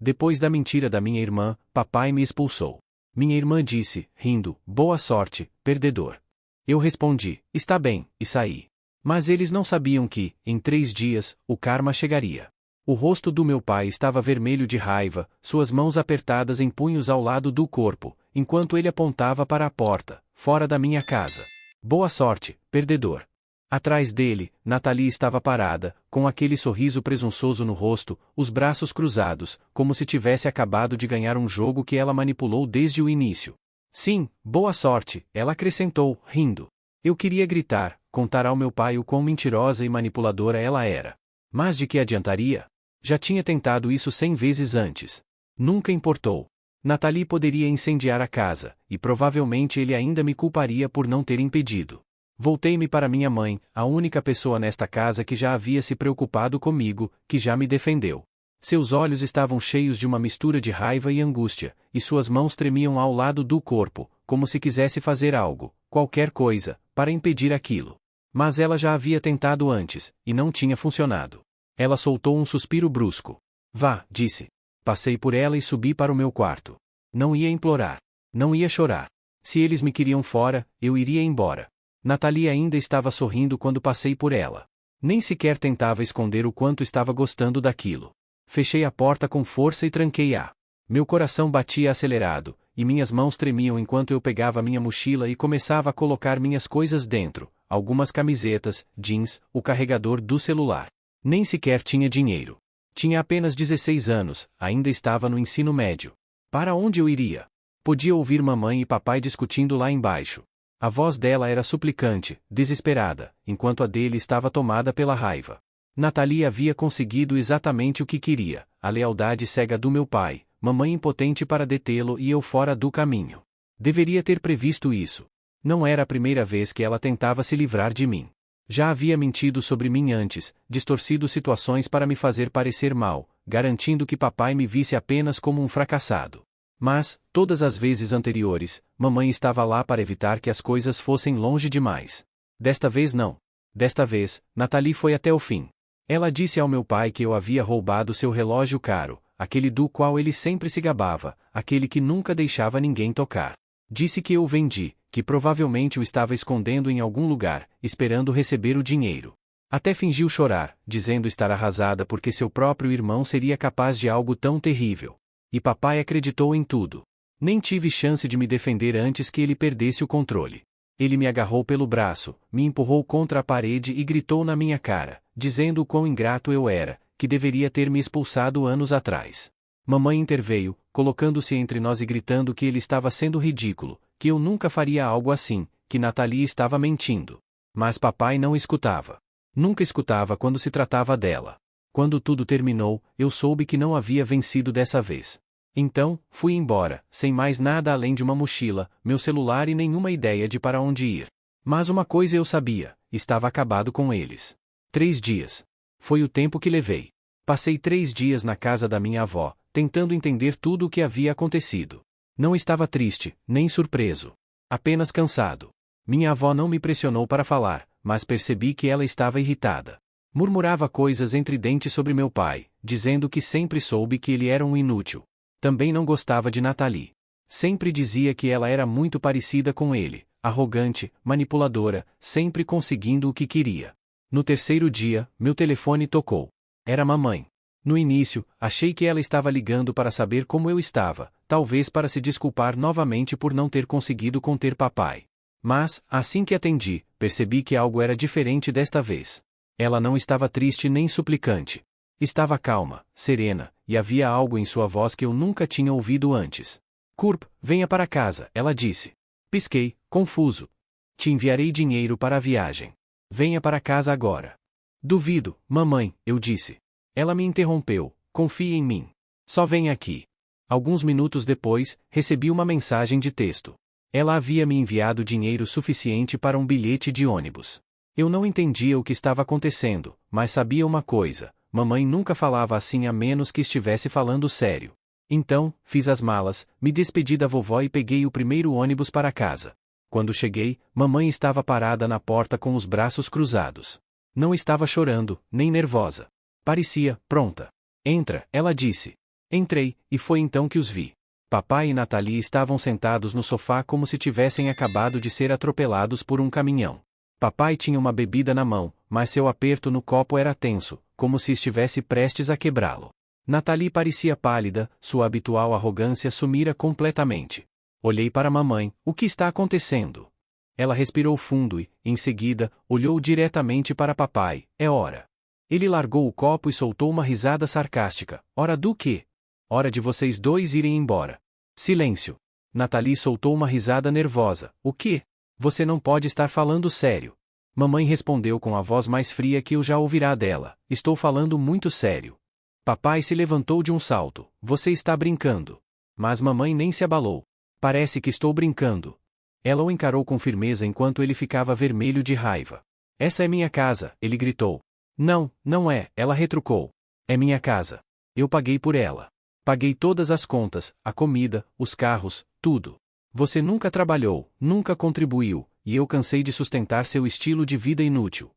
Depois da mentira da minha irmã, papai me expulsou. Minha irmã disse, rindo, boa sorte, perdedor. Eu respondi, está bem, e saí. Mas eles não sabiam que, em 3 dias, o karma chegaria. O rosto do meu pai estava vermelho de raiva, suas mãos apertadas em punhos ao lado do corpo, enquanto ele apontava para a porta, fora da minha casa. Boa sorte, perdedor. Atrás dele, Nathalie estava parada, com aquele sorriso presunçoso no rosto, os braços cruzados, como se tivesse acabado de ganhar um jogo que ela manipulou desde o início. Sim, boa sorte, ela acrescentou, rindo. Eu queria gritar, contar ao meu pai o quão mentirosa e manipuladora ela era. Mas de que adiantaria? Já tinha tentado isso 100 vezes antes. Nunca importou. Nathalie poderia incendiar a casa, e provavelmente ele ainda me culparia por não ter impedido. Voltei-me para minha mãe, a única pessoa nesta casa que já havia se preocupado comigo, que já me defendeu. Seus olhos estavam cheios de uma mistura de raiva e angústia, e suas mãos tremiam ao lado do corpo, como se quisesse fazer algo, qualquer coisa, para impedir aquilo. Mas ela já havia tentado antes, e não tinha funcionado. Ela soltou um suspiro brusco. Vá, disse. Passei por ela e subi para o meu quarto. Não ia implorar. Não ia chorar. Se eles me queriam fora, eu iria embora. Nathalie ainda estava sorrindo quando passei por ela. Nem sequer tentava esconder o quanto estava gostando daquilo. Fechei a porta com força e tranquei-a. Meu coração batia acelerado, e minhas mãos tremiam enquanto eu pegava minha mochila e começava a colocar minhas coisas dentro, algumas camisetas, jeans, o carregador do celular. Nem sequer tinha dinheiro. Tinha apenas 16 anos, ainda estava no ensino médio. Para onde eu iria? Podia ouvir mamãe e papai discutindo lá embaixo. A voz dela era suplicante, desesperada, enquanto a dele estava tomada pela raiva. Nathalie havia conseguido exatamente o que queria, a lealdade cega do meu pai, mamãe impotente para detê-lo e eu fora do caminho. Deveria ter previsto isso. Não era a primeira vez que ela tentava se livrar de mim. Já havia mentido sobre mim antes, distorcido situações para me fazer parecer mal, garantindo que papai me visse apenas como um fracassado. Mas, todas as vezes anteriores, mamãe estava lá para evitar que as coisas fossem longe demais. Desta vez não. Desta vez, Nathalie foi até o fim. Ela disse ao meu pai que eu havia roubado seu relógio caro, aquele do qual ele sempre se gabava, aquele que nunca deixava ninguém tocar. Disse que eu o vendi, que provavelmente o estava escondendo em algum lugar, esperando receber o dinheiro. Até fingiu chorar, dizendo estar arrasada porque seu próprio irmão seria capaz de algo tão terrível. E papai acreditou em tudo. Nem tive chance de me defender antes que ele perdesse o controle. Ele me agarrou pelo braço, me empurrou contra a parede e gritou na minha cara, dizendo o quão ingrato eu era, que deveria ter me expulsado anos atrás. Mamãe interveio, colocando-se entre nós e gritando que ele estava sendo ridículo, que eu nunca faria algo assim, que Nathalie estava mentindo. Mas papai não escutava. Nunca escutava quando se tratava dela. Quando tudo terminou, eu soube que não havia vencido dessa vez. Então, fui embora, sem mais nada além de uma mochila, meu celular e nenhuma ideia de para onde ir. Mas uma coisa eu sabia, estava acabado com eles. 3 dias. Foi o tempo que levei. Passei 3 dias na casa da minha avó, tentando entender tudo o que havia acontecido. Não estava triste, nem surpreso. Apenas cansado. Minha avó não me pressionou para falar, mas percebi que ela estava irritada. Murmurava coisas entre dentes sobre meu pai, dizendo que sempre soube que ele era um inútil. Também não gostava de Nathalie. Sempre dizia que ela era muito parecida com ele, arrogante, manipuladora, sempre conseguindo o que queria. No 3º dia, meu telefone tocou. Era mamãe. No início, achei que ela estava ligando para saber como eu estava, talvez para se desculpar novamente por não ter conseguido conter papai. Mas, assim que atendi, percebi que algo era diferente desta vez. Ela não estava triste nem suplicante. Estava calma, serena, e havia algo em sua voz que eu nunca tinha ouvido antes. Kurp, venha para casa, ela disse. Pisquei, confuso. Te enviarei dinheiro para a viagem. Venha para casa agora. Duvido, mamãe, eu disse. Ela me interrompeu, confie em mim. Só venha aqui. Alguns minutos depois, recebi uma mensagem de texto. Ela havia me enviado dinheiro suficiente para um bilhete de ônibus. Eu não entendia o que estava acontecendo, mas sabia uma coisa: mamãe nunca falava assim a menos que estivesse falando sério. Então, fiz as malas, me despedi da vovó e peguei o primeiro ônibus para casa. Quando cheguei, mamãe estava parada na porta com os braços cruzados. Não estava chorando, nem nervosa. Parecia pronta. Entra, ela disse. Entrei, e foi então que os vi. Papai e Nathalie estavam sentados no sofá como se tivessem acabado de ser atropelados por um caminhão. Papai tinha uma bebida na mão, mas seu aperto no copo era tenso, como se estivesse prestes a quebrá-lo. Nathalie parecia pálida, sua habitual arrogância sumira completamente. Olhei para mamãe, o que está acontecendo? Ela respirou fundo e, em seguida, olhou diretamente para papai, é hora. Ele largou o copo e soltou uma risada sarcástica, hora do quê? Hora de vocês dois irem embora. Silêncio. Nathalie soltou uma risada nervosa, o quê? Você não pode estar falando sério. Mamãe respondeu com a voz mais fria que eu já ouvirá dela, estou falando muito sério. Papai se levantou de um salto, você está brincando. Mas mamãe nem se abalou. Parece que estou brincando. Ela o encarou com firmeza enquanto ele ficava vermelho de raiva. Essa é minha casa, ele gritou. Não, não é, ela retrucou. É minha casa. Eu paguei por ela. Paguei todas as contas, a comida, os carros, tudo. Você nunca trabalhou, nunca contribuiu, e eu cansei de sustentar seu estilo de vida inútil.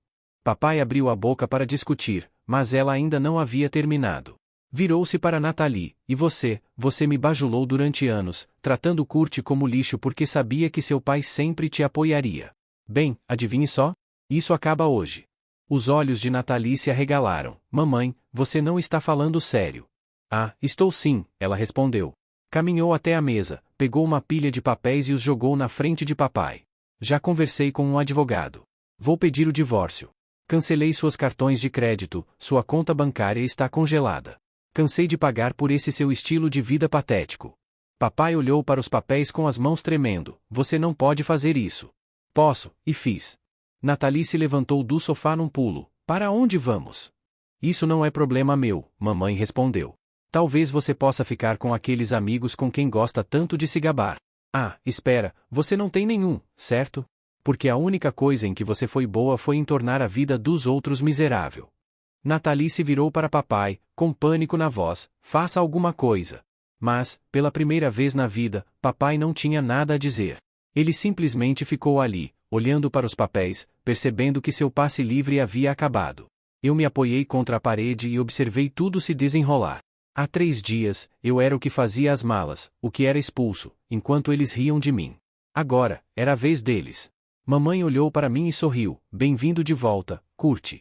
Papai abriu a boca para discutir, mas ela ainda não havia terminado. Virou-se para Nathalie, e você me bajulou durante anos, tratando Kurt como lixo porque sabia que seu pai sempre te apoiaria. Bem, adivinhe só? Isso acaba hoje. Os olhos de Nathalie se arregalaram. Mamãe, você não está falando sério. Ah, estou sim, ela respondeu. Caminhou até a mesa, pegou uma pilha de papéis e os jogou na frente de papai. Já conversei com um advogado. Vou pedir o divórcio. Cancelei seus cartões de crédito, sua conta bancária está congelada. Cansei de pagar por esse seu estilo de vida patético. Papai olhou para os papéis com as mãos tremendo. Você não pode fazer isso. Posso, e fiz. Nathalie se levantou do sofá num pulo. Para onde vamos? Isso não é problema meu, mamãe respondeu. Talvez você possa ficar com aqueles amigos com quem gosta tanto de se gabar. Ah, espera, você não tem nenhum, certo? Porque a única coisa em que você foi boa foi em tornar a vida dos outros miserável. Nathalie se virou para papai, com pânico na voz, faça alguma coisa. Mas, pela primeira vez na vida, papai não tinha nada a dizer. Ele simplesmente ficou ali, olhando para os papéis, percebendo que seu passe livre havia acabado. Eu me apoiei contra a parede e observei tudo se desenrolar. Há 3 dias, eu era o que fazia as malas, o que era expulso, enquanto eles riam de mim. Agora, era a vez deles. Mamãe olhou para mim e sorriu, bem-vindo de volta, Kurt.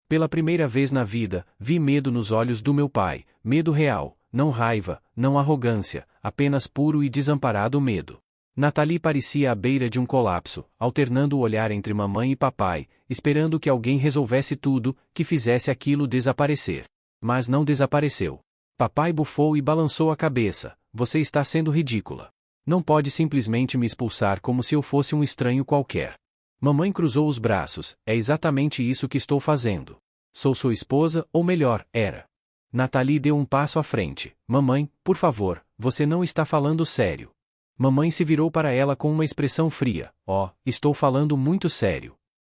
Pela primeira vez na vida, vi medo nos olhos do meu pai, medo real, não raiva, não arrogância, apenas puro e desamparado medo. Nathalie parecia à beira de um colapso, alternando o olhar entre mamãe e papai, esperando que alguém resolvesse tudo, que fizesse aquilo desaparecer. Mas não desapareceu. Papai bufou e balançou a cabeça, você está sendo ridícula. Não pode simplesmente me expulsar como se eu fosse um estranho qualquer. Mamãe cruzou os braços, é exatamente isso que estou fazendo. Sou sua esposa, ou melhor, era. Nathalie deu um passo à frente. Mamãe, por favor, você não está falando sério. Mamãe se virou para ela com uma expressão fria. Oh, estou falando muito sério.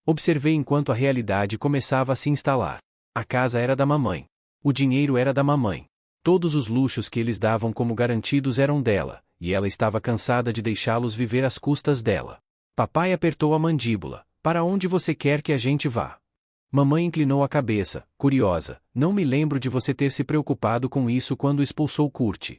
Observei enquanto a realidade começava a se instalar. A casa era da mamãe. O dinheiro era da mamãe. Todos os luxos que eles davam como garantidos eram dela, e ela estava cansada de deixá-los viver às custas dela. Papai apertou a mandíbula. Para onde você quer que a gente vá? Mamãe inclinou a cabeça, curiosa. Não me lembro de você ter se preocupado com isso quando expulsou Kurt.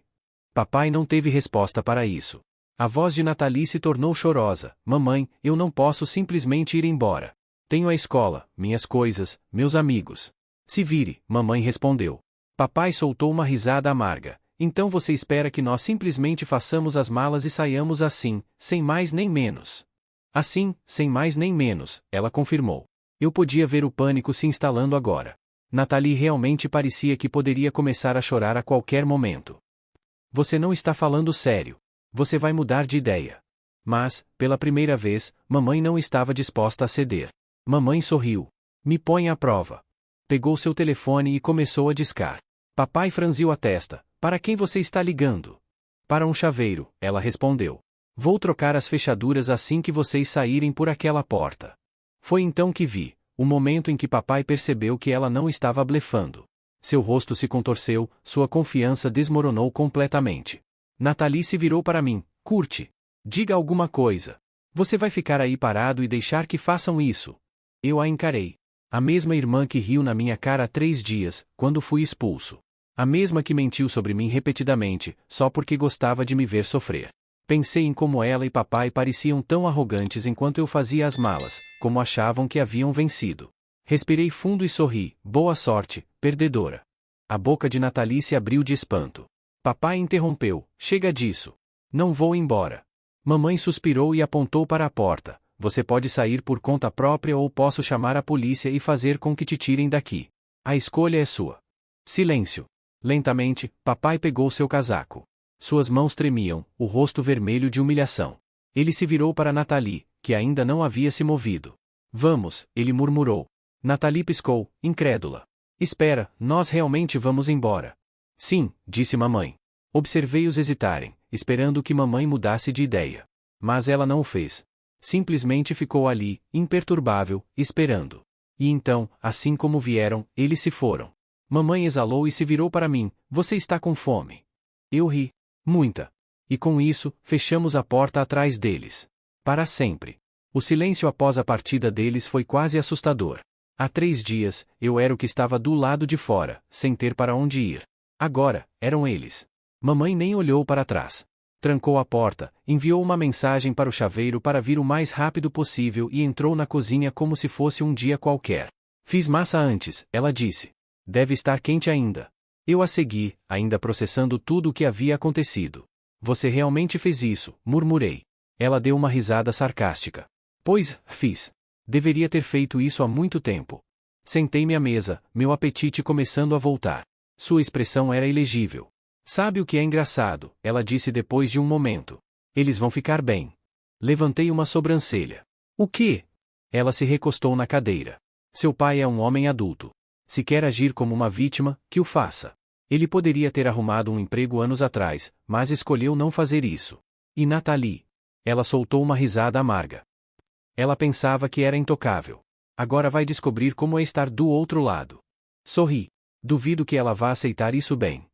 Papai não teve resposta para isso. A voz de Nathalie se tornou chorosa. Mamãe, eu não posso simplesmente ir embora. Tenho a escola, minhas coisas, meus amigos. Se vire, mamãe respondeu. Papai soltou uma risada amarga. Então você espera que nós simplesmente façamos as malas e saiamos assim, sem mais nem menos. Assim, sem mais nem menos, ela confirmou. Eu podia ver o pânico se instalando agora. Nathalie realmente parecia que poderia começar a chorar a qualquer momento. Você não está falando sério. Você vai mudar de ideia. Mas, pela primeira vez, mamãe não estava disposta a ceder. Mamãe sorriu. Me põe à prova. Pegou seu telefone e começou a discar. Papai franziu a testa. Para quem você está ligando? Para um chaveiro, ela respondeu. Vou trocar as fechaduras assim que vocês saírem por aquela porta. Foi então que vi, o momento em que papai percebeu que ela não estava blefando. Seu rosto se contorceu, sua confiança desmoronou completamente. Nathalie se virou para mim. Kurt, diga alguma coisa. Você vai ficar aí parado e deixar que façam isso? Eu a encarei. A mesma irmã que riu na minha cara há 3 dias, quando fui expulso. A mesma que mentiu sobre mim repetidamente, só porque gostava de me ver sofrer. Pensei em como ela e papai pareciam tão arrogantes enquanto eu fazia as malas, como achavam que haviam vencido. Respirei fundo e sorri. Boa sorte, perdedora. A boca de Nathalie se abriu de espanto. Papai interrompeu. Chega disso. Não vou embora. Mamãe suspirou e apontou para a porta. Você pode sair por conta própria ou posso chamar a polícia e fazer com que te tirem daqui. A escolha é sua. Silêncio. Lentamente, papai pegou seu casaco. Suas mãos tremiam, o rosto vermelho de humilhação. Ele se virou para Nathalie, que ainda não havia se movido. Vamos, ele murmurou. Nathalie piscou, incrédula. Espera, nós realmente vamos embora. Sim, disse mamãe. Observei-os hesitarem, esperando que mamãe mudasse de ideia. Mas ela não o fez. Simplesmente ficou ali, imperturbável, esperando. E então, assim como vieram, eles se foram. Mamãe exalou e se virou para mim. Você está com fome? Eu ri. Muita. E com isso, fechamos a porta atrás deles. Para sempre. O silêncio após a partida deles foi quase assustador. Há 3 dias, eu era o que estava do lado de fora, sem ter para onde ir. Agora, eram eles. Mamãe nem olhou para trás. Trancou a porta, enviou uma mensagem para o chaveiro para vir o mais rápido possível e entrou na cozinha como se fosse um dia qualquer. Fiz massa antes, ela disse. Deve estar quente ainda. Eu a segui, ainda processando tudo o que havia acontecido. Você realmente fez isso, murmurei. Ela deu uma risada sarcástica. Pois, fiz. Deveria ter feito isso há muito tempo. Sentei-me à mesa, meu apetite começando a voltar. Sua expressão era ilegível. Sabe o que é engraçado? Ela disse depois de um momento. Eles vão ficar bem. Levantei uma sobrancelha. O quê? Ela se recostou na cadeira. Seu pai é um homem adulto. Se quer agir como uma vítima, que o faça. Ele poderia ter arrumado um emprego anos atrás, mas escolheu não fazer isso. E Nathalie? Ela soltou uma risada amarga. Ela pensava que era intocável. Agora vai descobrir como é estar do outro lado. Sorri. Duvido que ela vá aceitar isso bem.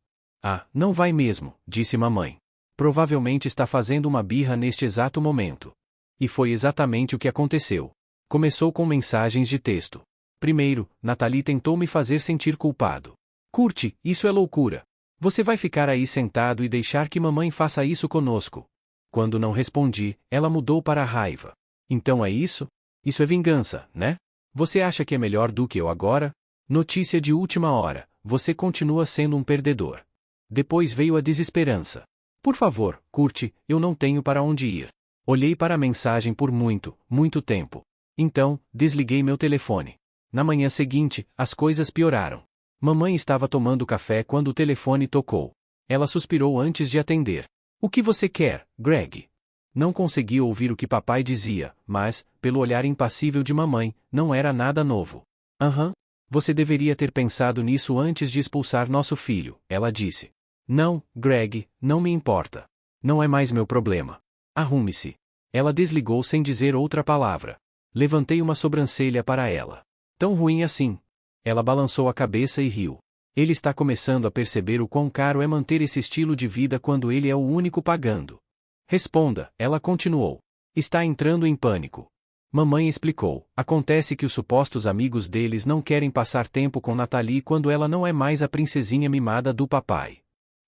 Ah, não vai mesmo, disse mamãe. Provavelmente está fazendo uma birra neste exato momento. E foi exatamente o que aconteceu. Começou com mensagens de texto. Primeiro, Nathalie tentou me fazer sentir culpado. Curte, isso é loucura. Você vai ficar aí sentado e deixar que mamãe faça isso conosco. Quando não respondi, ela mudou para a raiva. Então é isso? Isso é vingança, né? Você acha que é melhor do que eu agora? Notícia de última hora, você continua sendo um perdedor. Depois veio a desesperança. Por favor, curte, eu não tenho para onde ir. Olhei para a mensagem por muito, muito tempo. Então, desliguei meu telefone. Na manhã seguinte, as coisas pioraram. Mamãe estava tomando café quando o telefone tocou. Ela suspirou antes de atender. O que você quer, Greg? Não consegui ouvir o que papai dizia, mas, pelo olhar impassível de mamãe, não era nada novo. Aham. Você deveria ter pensado nisso antes de expulsar nosso filho, ela disse. Não, Greg, não me importa. Não é mais meu problema. Arrume-se. Ela desligou sem dizer outra palavra. Levantei uma sobrancelha para ela. Tão ruim assim. Ela balançou a cabeça e riu. Ele está começando a perceber o quão caro é manter esse estilo de vida quando ele é o único pagando. Responda, ela continuou. Está entrando em pânico. Mamãe explicou. Acontece que os supostos amigos deles não querem passar tempo com Nathalie quando ela não é mais a princesinha mimada do papai.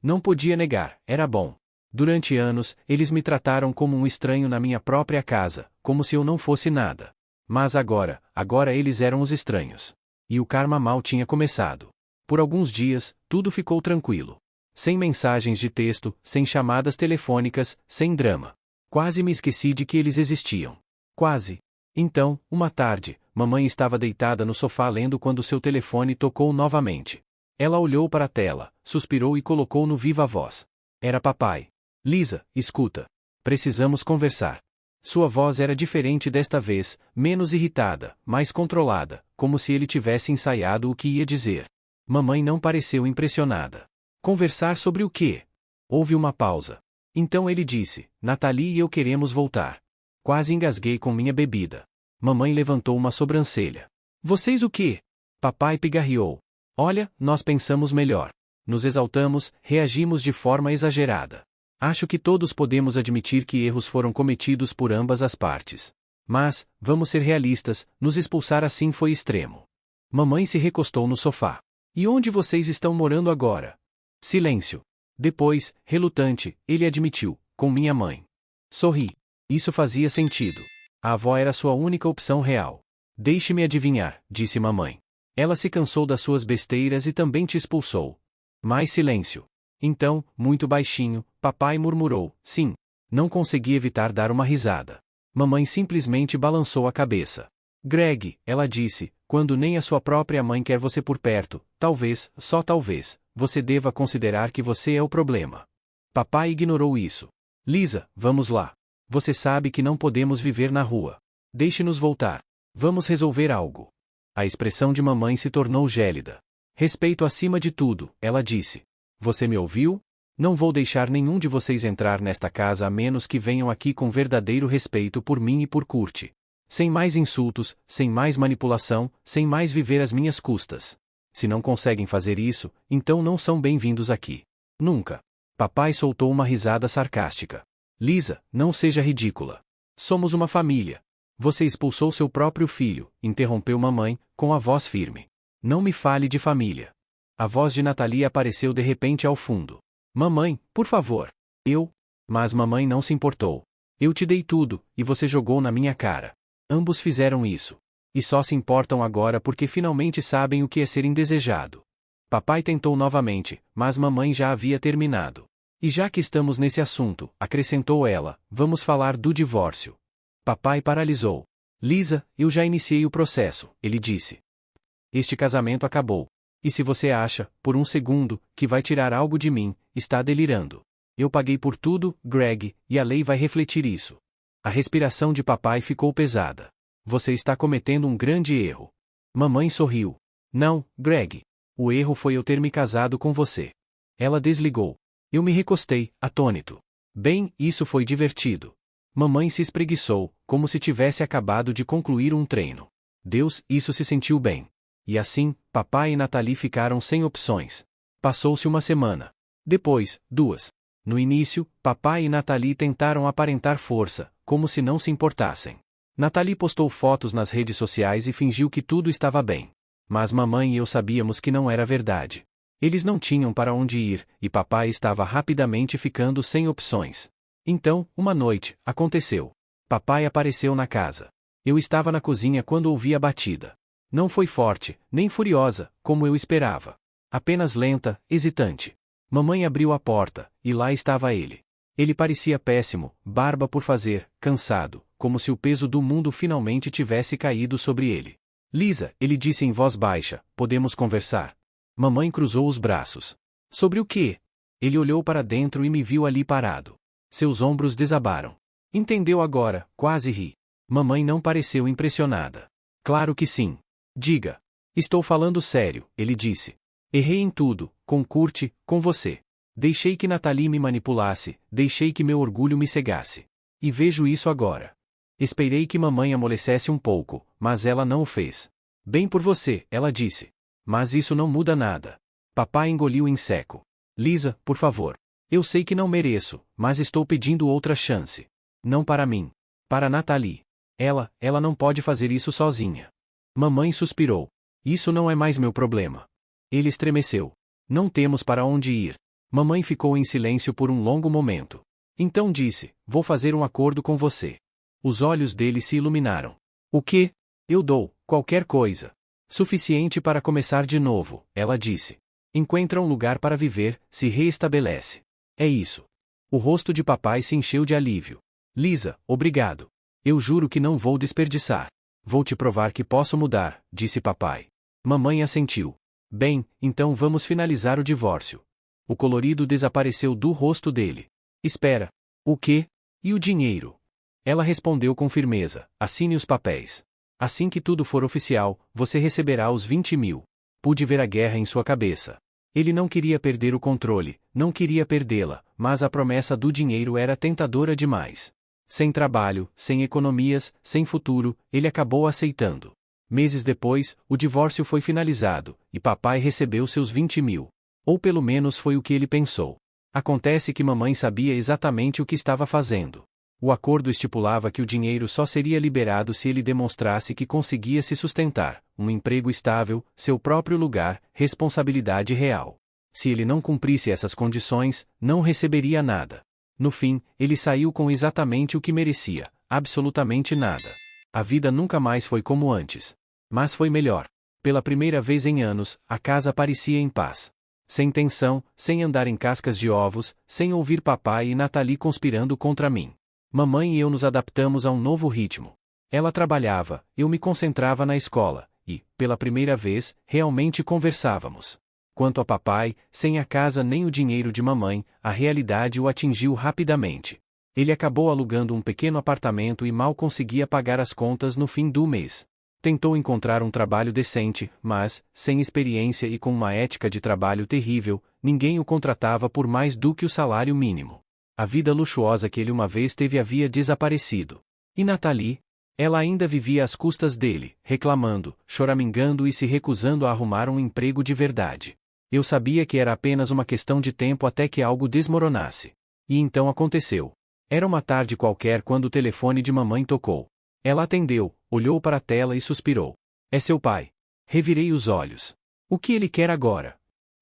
Não podia negar, era bom. Durante anos, eles me trataram como um estranho na minha própria casa, como se eu não fosse nada. Mas agora eles eram os estranhos. E o karma mal tinha começado. Por alguns dias, tudo ficou tranquilo. Sem mensagens de texto, sem chamadas telefônicas, sem drama. Quase me esqueci de que eles existiam. Quase. Então, uma tarde, mamãe estava deitada no sofá lendo quando seu telefone tocou novamente. Ela olhou para a tela, suspirou e colocou no viva voz. Era papai. Lisa, escuta. Precisamos conversar. Sua voz era diferente desta vez, menos irritada, mais controlada, como se ele tivesse ensaiado o que ia dizer. Mamãe não pareceu impressionada. Conversar sobre o quê? Houve uma pausa. Então ele disse, Nathalie e eu queremos voltar. Quase engasguei com minha bebida. Mamãe levantou uma sobrancelha. Vocês o quê? Papai pigarreou. Olha, nós pensamos melhor. Nos exaltamos, reagimos de forma exagerada. Acho que todos podemos admitir que erros foram cometidos por ambas as partes. Mas, vamos ser realistas, nos expulsar assim foi extremo. Mamãe se recostou no sofá. E onde vocês estão morando agora? Silêncio. Depois, relutante, ele admitiu: com minha mãe. Sorri. Isso fazia sentido. A avó era sua única opção real. Deixe-me adivinhar, disse mamãe. Ela se cansou das suas besteiras e também te expulsou. Mais silêncio. Então, muito baixinho, papai murmurou: sim. Não consegui evitar dar uma risada. Mamãe simplesmente balançou a cabeça. Greg, ela disse, quando nem a sua própria mãe quer você por perto, talvez, só talvez, você deva considerar que você é o problema. Papai ignorou isso. Lisa, vamos lá. Você sabe que não podemos viver na rua. Deixe-nos voltar. Vamos resolver algo. A expressão de mamãe se tornou gélida. Respeito acima de tudo, ela disse. Você me ouviu? Não vou deixar nenhum de vocês entrar nesta casa a menos que venham aqui com verdadeiro respeito por mim e por Kurt. Sem mais insultos, sem mais manipulação, sem mais viver às minhas custas. Se não conseguem fazer isso, então não são bem-vindos aqui. Nunca. Papai soltou uma risada sarcástica. Lisa, não seja ridícula. Somos uma família. Você expulsou seu próprio filho, interrompeu mamãe, com a voz firme. Não me fale de família. A voz de Natalie apareceu de repente ao fundo. Mamãe, por favor. Mas mamãe não se importou. Eu te dei tudo, e você jogou na minha cara. Ambos fizeram isso. E só se importam agora porque finalmente sabem o que é ser indesejado. Papai tentou novamente, mas mamãe já havia terminado. E já que estamos nesse assunto, acrescentou ela, vamos falar do divórcio. Papai paralisou. Lisa, eu já iniciei o processo, ele disse. Este casamento acabou. E se você acha, por um segundo, que vai tirar algo de mim, está delirando. Eu paguei por tudo, Greg, e a lei vai refletir isso. A respiração de papai ficou pesada. Você está cometendo um grande erro. Mamãe sorriu. Não, Greg. O erro foi eu ter me casado com você. Ela desligou. Eu me recostei, atônito. Bem, isso foi divertido. Mamãe se espreguiçou, como se tivesse acabado de concluir um treino. Deus, isso se sentiu bem. E assim, papai e Natalie ficaram sem opções. Passou-se uma semana. Depois, 2. No início, papai e Natalie tentaram aparentar força, como se não se importassem. Natalie postou fotos nas redes sociais e fingiu que tudo estava bem. Mas mamãe e eu sabíamos que não era verdade. Eles não tinham para onde ir, e papai estava rapidamente ficando sem opções. Então, uma noite, aconteceu. Papai apareceu na casa. Eu estava na cozinha quando ouvi a batida. Não foi forte, nem furiosa, como eu esperava. Apenas lenta, hesitante. Mamãe abriu a porta, e lá estava ele. Ele parecia péssimo, barba por fazer, cansado, como se o peso do mundo finalmente tivesse caído sobre ele. Lisa, ele disse em voz baixa, podemos conversar? Mamãe cruzou os braços. Sobre o quê? Ele olhou para dentro e me viu ali parado. Seus ombros desabaram. Entendeu agora, quase ri. Mamãe não pareceu impressionada. Claro que sim. Diga. Estou falando sério, ele disse. Errei em tudo, com Kurt, com você. Deixei que Natalie me manipulasse, deixei que meu orgulho me cegasse. E vejo isso agora. Esperei que mamãe amolecesse um pouco, mas ela não o fez. Bem por você, ela disse. Mas isso não muda nada. Papai engoliu em seco. Lisa, por favor. Eu sei que não mereço, mas estou pedindo outra chance. Não para mim. Para Natalie. Ela não pode fazer isso sozinha. Mamãe suspirou. Isso não é mais meu problema. Ele estremeceu. Não temos para onde ir. Mamãe ficou em silêncio por um longo momento. Então disse, vou fazer um acordo com você. Os olhos dele se iluminaram. O quê? Eu dou, qualquer coisa. Suficiente para começar de novo, ela disse. Encontra um lugar para viver, se reestabelece. É isso. O rosto de papai se encheu de alívio. Lisa, obrigado. Eu juro que não vou desperdiçar. Vou te provar que posso mudar, disse papai. Mamãe assentiu. Bem, então vamos finalizar o divórcio. O colorido desapareceu do rosto dele. Espera. O quê? E o dinheiro? Ela respondeu com firmeza, assine os papéis. Assim que tudo for oficial, você receberá os 20 mil. Pude ver a guerra em sua cabeça. Ele não queria perder o controle, não queria perdê-la, mas a promessa do dinheiro era tentadora demais. Sem trabalho, sem economias, sem futuro, ele acabou aceitando. Meses depois, o divórcio foi finalizado, e papai recebeu seus 20 mil. Ou pelo menos foi o que ele pensou. Acontece que mamãe sabia exatamente o que estava fazendo. O acordo estipulava que o dinheiro só seria liberado se ele demonstrasse que conseguia se sustentar, um emprego estável, seu próprio lugar, responsabilidade real. Se ele não cumprisse essas condições, não receberia nada. No fim, ele saiu com exatamente o que merecia, absolutamente nada. A vida nunca mais foi como antes. Mas foi melhor. Pela primeira vez em anos, a casa parecia em paz. Sem tensão, sem andar em cascas de ovos, sem ouvir papai e Nathalie conspirando contra mim. Mamãe e eu nos adaptamos a um novo ritmo. Ela trabalhava, eu me concentrava na escola, e, pela primeira vez, realmente conversávamos. Quanto a papai, sem a casa nem o dinheiro de mamãe, a realidade o atingiu rapidamente. Ele acabou alugando um pequeno apartamento e mal conseguia pagar as contas no fim do mês. Tentou encontrar um trabalho decente, mas, sem experiência e com uma ética de trabalho terrível, ninguém o contratava por mais do que o salário mínimo. A vida luxuosa que ele uma vez teve havia desaparecido. E Nathalie? Ela ainda vivia às custas dele, reclamando, choramingando e se recusando a arrumar um emprego de verdade. Eu sabia que era apenas uma questão de tempo até que algo desmoronasse. E então aconteceu. Era uma tarde qualquer quando o telefone de mamãe tocou. Ela atendeu, olhou para a tela e suspirou. É seu pai. Revirei os olhos. O que ele quer agora?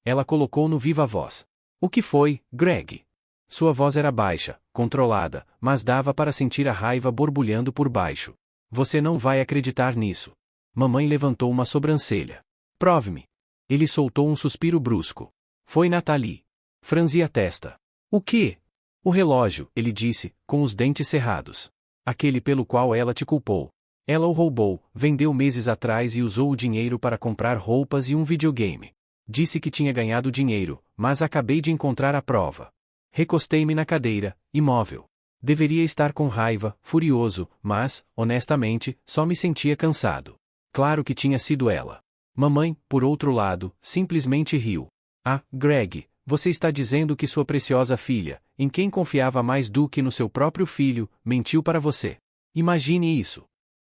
Ela colocou no viva voz. O que foi, Greg? Sua voz era baixa, controlada, mas dava para sentir a raiva borbulhando por baixo. Você não vai acreditar nisso. Mamãe levantou uma sobrancelha. Prove-me. Ele soltou um suspiro brusco. Foi Nathalie. Franzi a testa. O quê? O relógio, ele disse, com os dentes cerrados. Aquele pelo qual ela te culpou. Ela o roubou, vendeu meses atrás e usou o dinheiro para comprar roupas e um videogame. Disse que tinha ganhado dinheiro, mas acabei de encontrar a prova. Recostei-me na cadeira, imóvel. Deveria estar com raiva, furioso, mas, honestamente, só me sentia cansado. Claro que tinha sido ela. Mamãe, por outro lado, simplesmente riu. Ah, Greg, você está dizendo que sua preciosa filha, em quem confiava mais do que no seu próprio filho, mentiu para você. Imagine isso.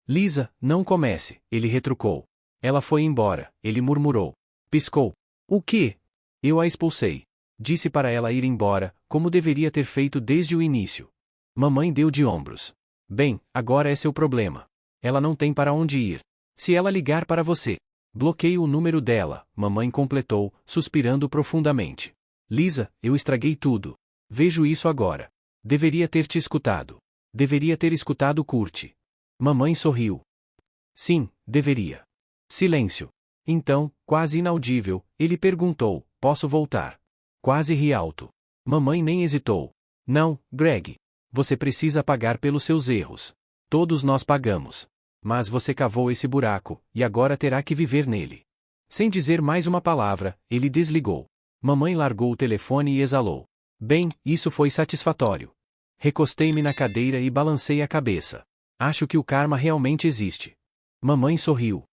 Lisa, não comece, ele retrucou. Ela foi embora, ele murmurou. Piscou. O quê? Eu a expulsei. Disse para ela ir embora, como deveria ter feito desde o início. Mamãe deu de ombros. Bem, agora é seu problema. Ela não tem para onde ir. Se ela ligar para você, bloqueie o número dela, mamãe completou, suspirando profundamente. Lisa, eu estraguei tudo. Vejo isso agora. Deveria ter te escutado. Deveria ter escutado Kurt. Mamãe sorriu. Sim, deveria. Silêncio. Então, quase inaudível, ele perguntou, posso voltar? Quase ri alto. Mamãe nem hesitou. Não, Greg. Você precisa pagar pelos seus erros. Todos nós pagamos. Mas você cavou esse buraco, e agora terá que viver nele. Sem dizer mais uma palavra, ele desligou. Mamãe largou o telefone e exalou. Bem, isso foi satisfatório. Recostei-me na cadeira e balancei a cabeça. Acho que o karma realmente existe. Mamãe sorriu.